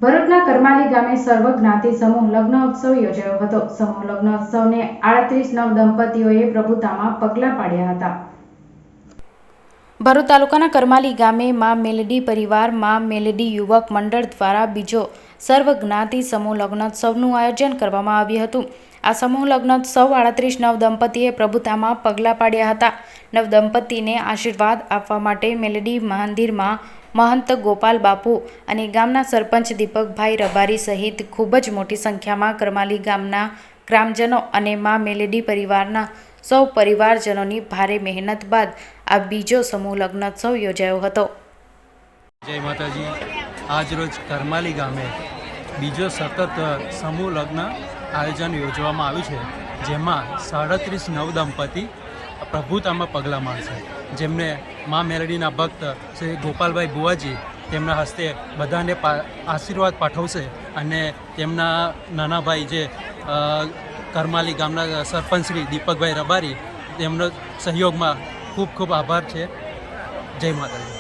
ભરૂચના કરમાલી ગામે સર્વજ્ઞાતિ સમૂહ લગ્નોત્સવ યોજાયો હતો। સમૂહ લગ્નોત્સવને 38 નવદંપતીઓએ પ્રભુતામાં પગલાં પાડ્યા હતા। ભરૂચ તાલુકાના કરમાલી ગામે માં મેલડી પરિવાર માં મેલડી યુવક મંડળ દ્વારા બીજો સર્વજ્ઞાતિ સમૂહ લગ્નોત્સવનું આયોજન કરવામાં આવ્યું હતું। આ સમૂહ લગ્નોત્સવ 38 નવદંપતીએ પ્રભુતામાં પગલાં પાડ્યા હતા। નવદંપતીને આશીર્વાદ આપવા માટે મેલડી મંદિરમાં મહંત ગોપાલ બાપુ અને ગામના સરપંચ દીપકભાઈ રબારી સહિત ખૂબ જ મોટી સંખ્યામાં કરમાલી ગામના ગ્રામજનો અને માં મેલડી પરિવારના સૌ પરિવારજનોની ભારે મહેનત બાદ આ બીજો સમૂહ લગ્નોત્સવ યોજાયો હતો। જય માતાજી। આજરોજ કરમાલી ગામે બીજો સતત સમૂહ લગ્ન આયોજન યોજવામાં આવ્યું છે, જેમાં 37 નવદંપતિ પ્રભુતામાં પગલાં માંડશે, જેમને મા મેલડીના ભક્ત શ્રી ગોપાલભાઈ બુવાજી તેમના હસ્તે બધાને આશીર્વાદ પાઠવશે અને તેમના નાના ભાઈ જે કરમાલી ગામના સરપંચ શ્રી દીપકભાઈ રબારી તેમનો સહયોગમાં ખૂબ ખૂબ આભાર છે। જય માતાજી।